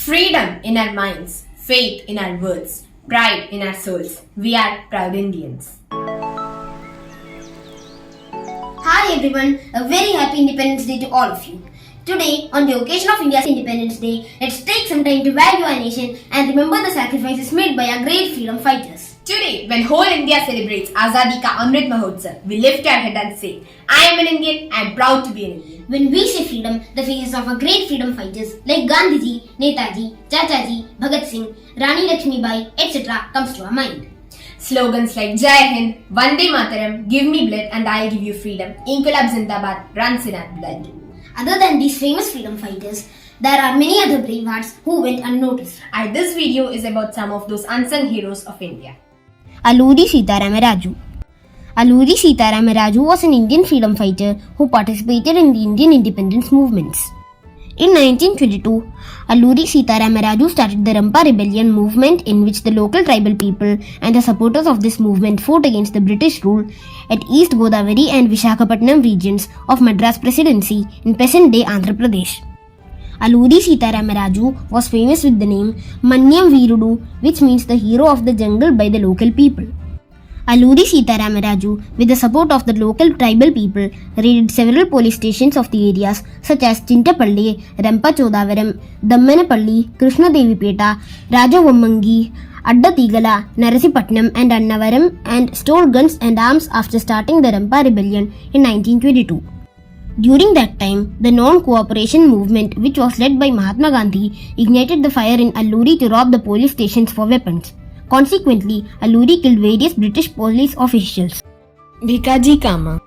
Freedom in our minds, faith in our words, pride in our souls. We are proud Indians. Hi everyone, a very happy Independence Day to all of you. Today, on the occasion of India's Independence Day, let's take some time to value our nation and remember the sacrifices made by our great freedom fighters. Today, when whole India celebrates Azadi Ka Amrit Mahotsav, we lift our head and say, I am an Indian, I am proud to be an Indian. When we say freedom, the faces of our great freedom fighters like Gandhiji, Netaji, Chachaji, Bhagat Singh, Rani Lakshmibai, etc. comes to our mind. Slogans like Jai Hind, Vande Mataram, Give me blood and I'll give you freedom, Inqilab Zindabad runs in our blood. Other than these famous freedom fighters, there are many other brave hearts who went unnoticed. And this video is about some of those unsung heroes of India. Alluri Sitaramirez. Alluri Sitaramirez was an Indian freedom fighter who participated in the Indian independence movements. In 1922, Alluri Sitaramirez started the Rampa Rebellion movement, in which the local tribal people and the supporters of this movement fought against the British rule at East Godavari and Visakhapatnam regions of Madras Presidency in present-day Andhra Pradesh. Alluri Sitaramirez was famous with the name Manyam Veerudu, which means the hero of the jungle by the local people. Alluri Sitaramirez, with the support of the local tribal people, raided several police stations of the areas such as Chintapalli, Rampachodavaram, Dammanapalli, Krishnadevipeta, Rajavammangi, Addatigala, Narasipatnam and Annavaram, and stole guns and arms after starting the Rampa Rebellion in 1922. During that time, the non-cooperation movement, which was led by Mahatma Gandhi, ignited the fire in Alluri to rob the police stations for weapons. Consequently, Alluri killed various British police officials. Bhikaji Kama.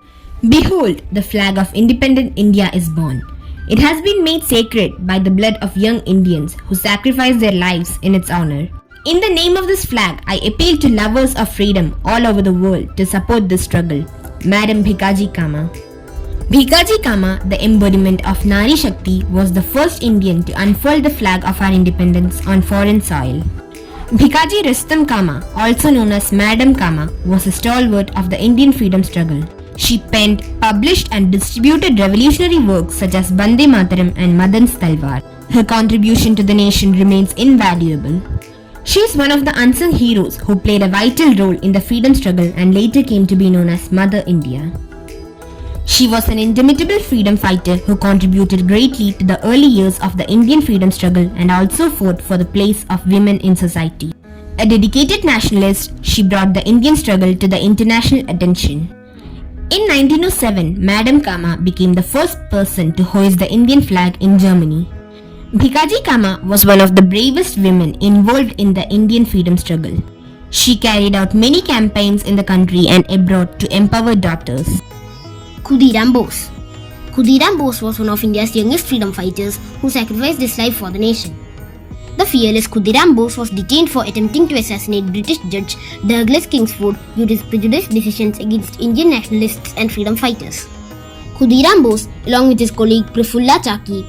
Behold, the flag of independent India is born. It has been made sacred by the blood of young Indians who sacrificed their lives in its honor. In the name of this flag, I appeal to lovers of freedom all over the world to support this struggle. Madam Bhikaji Kama. Bhikaji Kama, the embodiment of Nari Shakti, was the first Indian to unfurl the flag of our independence on foreign soil. Bhikaji Rustam Kama, also known as Madam Kama, was a stalwart of the Indian freedom struggle. She penned, published and distributed revolutionary works such as Vande Mataram and Madan's Talwar. Her contribution to the nation remains invaluable. She is one of the unsung heroes who played a vital role in the freedom struggle and later came to be known as Mother India. She was an indomitable freedom fighter who contributed greatly to the early years of the Indian freedom struggle and also fought for the place of women in society. A dedicated nationalist, she brought the Indian struggle to the international attention. In 1907, Madam Kama became the first person to hoist the Indian flag in Germany. Bhikaji Kama was one of the bravest women involved in the Indian freedom struggle. She carried out many campaigns in the country and abroad to empower daughters. Khudi Rambos. Khudi Rambos was one of India's youngest freedom fighters who sacrificed his life for the nation. The fearless Khudi Rambos was detained for attempting to assassinate British Judge Douglas Kingsford due to his prejudiced decisions against Indian nationalists and freedom fighters. Khudi Rambos, along with his colleague Prafulla Chaki,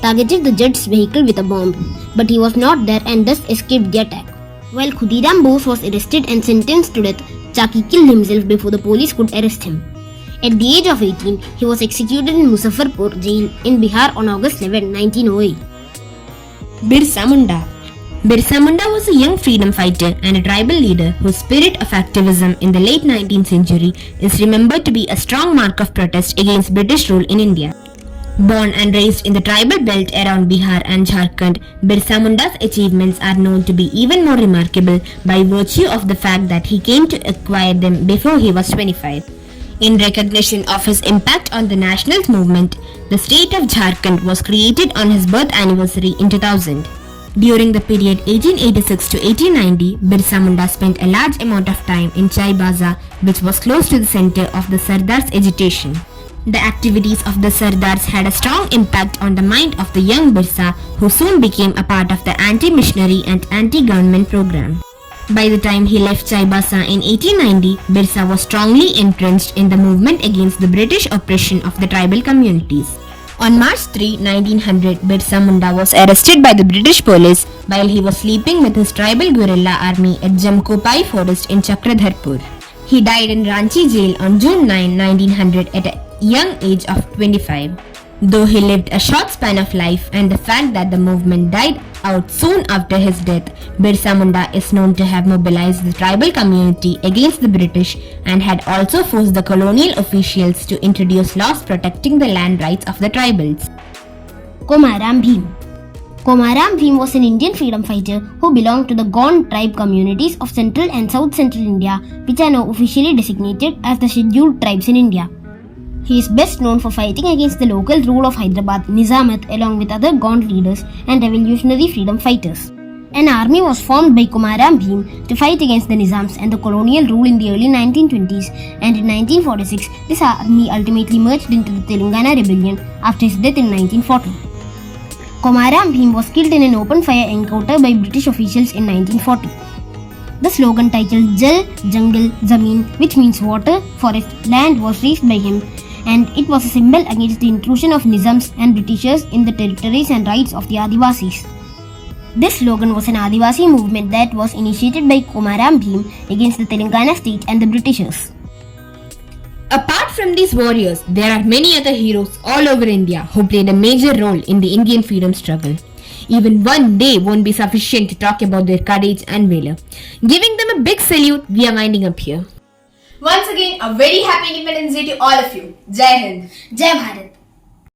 targeted the judge's vehicle with a bomb, but he was not there and thus escaped the attack. While Khudi Rambos was arrested and sentenced to death, Chaki killed himself before the police could arrest him. At the age of 18, he was executed in Muzaffarpur jail in Bihar on August 11, 1908. Birsa Munda. Birsa Munda was a young freedom fighter and a tribal leader whose spirit of activism in the late 19th century is remembered to be a strong mark of protest against British rule in India. Born and raised in the tribal belt around Bihar and Jharkhand, Birsa Munda's achievements are known to be even more remarkable by virtue of the fact that he came to acquire them before he was 25. In recognition of his impact on the nationalist movement, the state of Jharkhand was created on his birth anniversary in 2000. During the period 1886 to 1890, Birsa Munda spent a large amount of time in Chaibasa, which was close to the center of the Sardars' agitation. The activities of the Sardars had a strong impact on the mind of the young Birsa, who soon became a part of the anti-missionary and anti-government program. By the time he left Chaibasa in 1890, Birsa was strongly entrenched in the movement against the British oppression of the tribal communities. On March 3, 1900, Birsa Munda was arrested by the British police while he was sleeping with his tribal guerrilla army at Jamkopai forest in Chakradharpur. He died in Ranchi jail on June 9, 1900 at a young age of 25. Though he lived a short span of life and the fact that the movement died out soon after his death, Birsa Munda is known to have mobilized the tribal community against the British and had also forced the colonial officials to introduce laws protecting the land rights of the tribals. Kumar Rambhim. Kumar Rambhim was an Indian freedom fighter who belonged to the Gond tribe communities of Central and South Central India, which are now officially designated as the scheduled tribes in India. He is best known for fighting against the local rule of Hyderabad Nizamat along with other Gond leaders and revolutionary freedom fighters. An army was formed by Kumar Rambhim to fight against the Nizams and the colonial rule in the early 1920s, and in 1946 this army ultimately merged into the Telangana rebellion after his death in 1940. Kumar Rambhim was killed in an open fire encounter by British officials in 1940. The slogan titled Jal, Jungle, Zameen, which means water, forest, land, was raised by him, and it was a symbol against the intrusion of Nizams and Britishers in the territories and rights of the Adivasis. This slogan was an Adivasi movement that was initiated by Kumar Rambhim against the Telangana state and the Britishers. Apart from these warriors, there are many other heroes all over India who played a major role in the Indian freedom struggle. Even one day won't be sufficient to talk about their courage and valor. Giving them a big salute, we are winding up here. Once again, a very happy Independence Day to all of you. Jai Hind. Jai Bharat.